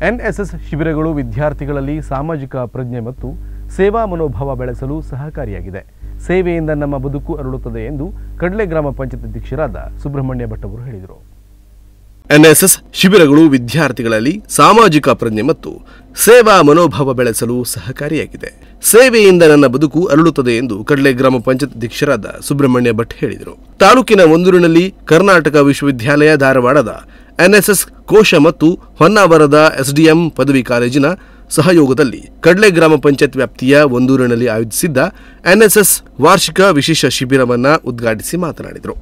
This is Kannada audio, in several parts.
ಎನ್ಎಸ್ಎಸ್ ಶಿಬಿರಗಳು ವಿದ್ಯಾರ್ಥಿಗಳಲ್ಲಿ ಸಾಮಾಜಿಕ ಪ್ರಜ್ಞೆ ಮತ್ತು ಸೇವಾ ಮನೋಭಾವ ಬೆಳೆಸಲು ಸಹಕಾರಿಯಾಗಿದೆ. ಸೇವೆಯಿಂದ ನಮ್ಮ ಬದುಕು ಅರಳುತ್ತದೆ ಎಂದು ಕಡ್ಲೆ ಗ್ರಾಮ ಪಂಚಾಯತ್ ಅಧ್ಯಕ್ಷರಾದ ಸುಬ್ರಹ್ಮಣ್ಯ ಭಟ್ ಅವರು ಹೇಳಿದರು. ಎನ್ಎಸ್ಎಸ್ ಶಿಬಿರಗಳು ವಿದ್ಯಾರ್ಥಿಗಳಲ್ಲಿ ಸಾಮಾಜಿಕ ಪ್ರಜ್ಞೆ ಮತ್ತು ಸೇವಾ ಮನೋಭಾವ ಬೆಳೆಸಲು ಸಹಕಾರಿಯಾಗಿದೆ. ಸೇವೆಯಿಂದ ನನ್ನ ಬದುಕು ಅರಳುತ್ತದೆ ಎಂದು ಕಡ್ಲೆ ಗ್ರಾಮ ಪಂಚಾಯತ್ ಅಧ್ಯಕ್ಷರಾದ ಸುಬ್ರಹ್ಮಣ್ಯ ಭಟ್ ಹೇಳಿದರು. ತಾಲೂಕಿನ ಒಂದೂರಿನಲ್ಲಿ ಕರ್ನಾಟಕ ವಿಶ್ವವಿದ್ಯಾಲಯ ಧಾರವಾಡದ ಎನ್ಎಸ್ಎಸ್ ಕೋಶ ಮತ್ತು ಹೊನ್ನಾವರದ ಎಸ್ಡಿಎಂ ಪದವಿ ಕಾಲೇಜಿನ ಸಹಯೋಗದಲ್ಲಿ ಕಡ್ಲೆ ಗ್ರಾಮ ಪಂಚಾಯತ್ ವ್ಯಾಪ್ತಿಯ ಒಂದೂರಿನಲ್ಲಿ ಆಯೋಜಿಸಿದ್ದ ಎನ್ಎಸ್ಎಸ್ ವಾರ್ಷಿಕ ವಿಶೇಷ ಶಿಬಿರವನ್ನು ಉದ್ಘಾಟಿಸಿ ಮಾತನಾಡಿದರು.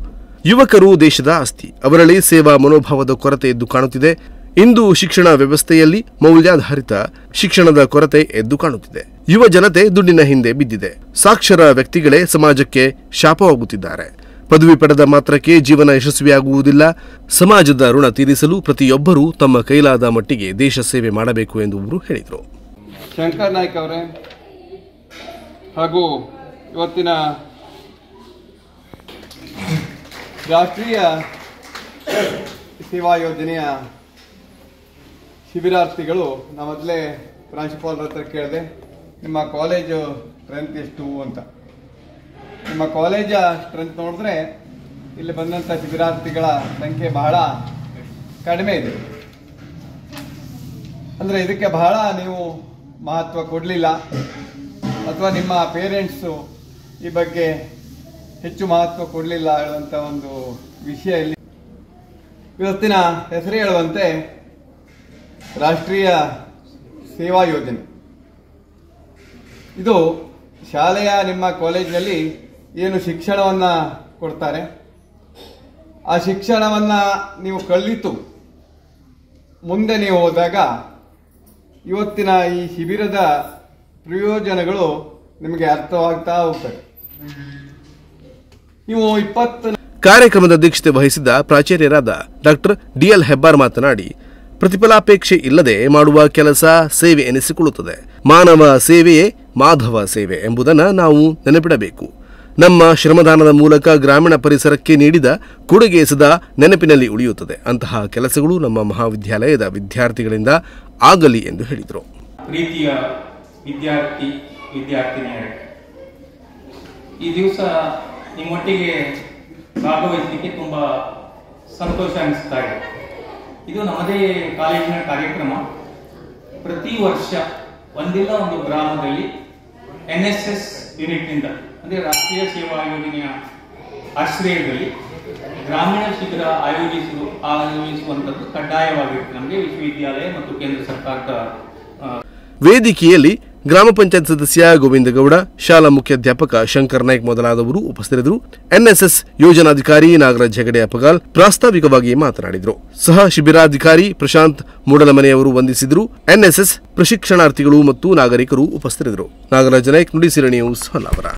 ಯುವಕರು ದೇಶದ ಆಸ್ತಿ, ಅವರಲ್ಲಿ ಸೇವಾ ಮನೋಭಾವದ ಕೊರತೆ ಎದ್ದು ಕಾಣುತ್ತಿದೆ. ಇಂದು ಶಿಕ್ಷಣ ವ್ಯವಸ್ಥೆಯಲ್ಲಿ ಮೌಲ್ಯಾಧಾರಿತ ಶಿಕ್ಷಣದ ಕೊರತೆ ಎದ್ದು ಕಾಣುತ್ತಿದೆ. ಯುವ ಜನತೆ ದುಡ್ಡಿನ ಹಿಂದೆ ಬಿದ್ದಿದೆ. ಸಾಕ್ಷರ ವ್ಯಕ್ತಿಗಳೇ ಸಮಾಜಕ್ಕೆ ಶಾಪವಾಗುತ್ತಿದ್ದಾರೆ. ಪದವಿ ಪಡೆದ ಮಾತ್ರಕ್ಕೆ ಜೀವನ ಯಶಸ್ವಿಯಾಗುವುದಿಲ್ಲ. ಸಮಾಜದ ಋಣ ತೀರಿಸಲು ಪ್ರತಿಯೊಬ್ಬರೂ ತಮ್ಮ ಕೈಲಾದ ಮಟ್ಟಿಗೆ ದೇಶ ಸೇವೆ ಮಾಡಬೇಕು ಎಂದು ಅವರು ಹೇಳಿದರು. ಶಂಕರ್ ನಾಯ್ಕ ಅವರೇ ಹಾಗೂ ಇವತ್ತಿನ ರಾಷ್ಟ್ರೀಯ ಸೇವಾ ಯೋಜನೆಯ ಶಿಬಿರಾರ್ಥಿಗಳು ನಾವು ಮೊದಲೇ ಪ್ರಾಂಶುಪಾಲರ ಹತ್ರ ಕೇಳಿದೆ, ನಿಮ್ಮ ಕಾಲೇಜು ಸ್ಟ್ರೆಂತ್ ಎಷ್ಟು ಅಂತ. ನಿಮ್ಮ ಕಾಲೇಜ ಸ್ಟ್ರೆಂತ್ ನೋಡಿದ್ರೆ ಇಲ್ಲಿ ಬಂದಂಥ ಶಿಬಿರಾರ್ಥಿಗಳ ಸಂಖ್ಯೆ ಬಹಳ ಕಡಿಮೆ ಇದೆ. ಅಂದರೆ ಇದಕ್ಕೆ ಬಹಳ ನೀವು ಮಹತ್ವ ಕೊಡಲಿಲ್ಲ, ಅಥವಾ ನಿಮ್ಮ ಪೇರೆಂಟ್ಸು ಈ ಬಗ್ಗೆ ಹೆಚ್ಚು ಮಹತ್ವ ಕೊಡಲಿಲ್ಲ ಹೇಳುವಂಥ ಒಂದು ವಿಷಯ ಇಲ್ಲಿ. ಇವತ್ತಿನ ಹೆಸರು ಹೇಳುವಂತೆ ರಾಷ್ಟ್ರೀಯ ಸೇವಾ ಯೋಜನೆ ಇದು ಶಾಲೆಯ ನಿಮ್ಮ ಕಾಲೇಜಿನಲ್ಲಿ ಏನು ಶಿಕ್ಷಣವನ್ನು ಕೊಡ್ತಾರೆ, ಆ ಶಿಕ್ಷಣವನ್ನು ನೀವು ಕಲಿತು ಮುಂದೆ ನೀವು ಹೋದಾಗ ಇವತ್ತಿನ ಈ ಶಿಬಿರದ ಪ್ರಯೋಜನಗಳು ನಿಮಗೆ ಅರ್ಥವಾಗ್ತಾ ಹೋಗ್ತವೆ. ನೀವು ಕಾರ್ಯಕ್ರಮದ ಅಧ್ಯಕ್ಷತೆ ವಹಿಸಿದ್ದ ಪ್ರಾಚಾರ್ಯರಾದ ಡಾಕ್ಟರ್ ಡಿಎಲ್ ಹೆಬ್ಬಾರ್ ಮಾತನಾಡಿ, ಪ್ರತಿಫಲಾಪೇಕ್ಷೆ ಇಲ್ಲದೆ ಮಾಡುವ ಕೆಲಸ ಸೇವೆ ಎನಿಸಿಕೊಳ್ಳುತ್ತದೆ. ಮಾನವ ಸೇವೆಯೇ ಮಾಧವ ಸೇವೆ ಎಂಬುದನ್ನು ನಾವು ನೆನಪಿಡಬೇಕು. ನಮ್ಮ ಶ್ರಮದಾನದ ಮೂಲಕ ಗ್ರಾಮೀಣ ಪರಿಸರಕ್ಕೆ ನೀಡಿದ ಕೊಡುಗೆ ಸದಾ ನೆನಪಿನಲ್ಲಿ ಉಳಿಯುತ್ತದೆ. ಅಂತಹ ಕೆಲಸಗಳು ನಮ್ಮ ಮಹಾವಿದ್ಯಾಲಯದ ವಿದ್ಯಾರ್ಥಿಗಳಿಂದ ಆಗಲಿ ಎಂದು ಹೇಳಿದರು. ಪ್ರೀತಿಯ ವಿದ್ಯಾರ್ಥಿ ವಿದ್ಯಾರ್ಥಿನಿಯರೇ, ಈ ದಿವಸ ನಿಮ್ಮೊಟ್ಟಿಗೆ ಭಾಗವಹಿಸಲಿಕ್ಕೆ ತುಂಬ ಸಂತೋಷ ಅನಿಸ್ತಾ ಇದೆ. ಇದು ನಮ್ಮದೇ ಕಾಲೇಜಿನ ಕಾರ್ಯಕ್ರಮ. ಪ್ರತಿ ವರ್ಷ ಒಂದಿಲ್ಲ ಒಂದು ಗ್ರಾಮದಲ್ಲಿ ಎನ್ಎಸ್ಎಸ್ ಯೂನಿಟ್ನಿಂದ ಅಂದರೆ ರಾಷ್ಟ್ರೀಯ ಸೇವಾ ಯೋಜನೆಯ ಆಶ್ರಯದಲ್ಲಿ ಗ್ರಾಮೀಣ ಶಿಬಿರ ಆಯೋಜಿಸುವಂಥದ್ದು ಕಡ್ಡಾಯವಾಗಿರುತ್ತೆ ನಮಗೆ ವಿಶ್ವವಿದ್ಯಾಲಯ ಮತ್ತು ಕೇಂದ್ರ ಸರ್ಕಾರದ. ವೇದಿಕೆಯಲ್ಲಿ ಗ್ರಾಮ ಪಂಚಾಯತ್ ಸದಸ್ಯ ಗೋವಿಂದಗೌಡ, ಶಾಲಾ ಮುಖ್ಯಾಧ್ಯಾಪಕ ಶಂಕರ್ ನಾಯ್ಕ್ ಮೊದಲಾದವರು ಉಪಸ್ಥಿತರಿದ್ದರು. ಎನ್ಎಸ್ಎಸ್ ಯೋಜನಾಧಿಕಾರಿ ನಾಗರಾಜ್ ಹೆಗಡೆ ಅಪಗಾಲ್ ಪ್ರಾಸ್ತಾವಿಕವಾಗಿ ಮಾತನಾಡಿದರು. ಸಹ ಶಿಬಿರಾಧಿಕಾರಿ ಪ್ರಶಾಂತ್ ಮೂಡಲಮನೆಯವರು ವಂದಿಸಿದರು. ಎನ್ಎಸ್ಎಸ್ ಪ್ರಶಿಕ್ಷಣಾರ್ಥಿಗಳು ಮತ್ತು ನಾಗರಿಕರು ಉಪಸ್ಥಿತರಿದ್ದರು. ನಾಗರಾಜ್ ನಾಯ್ಕ್, ನುಡಿಸಿರಿ ನ್ಯೂಸ್, ಹೊನ್ನಾವರ.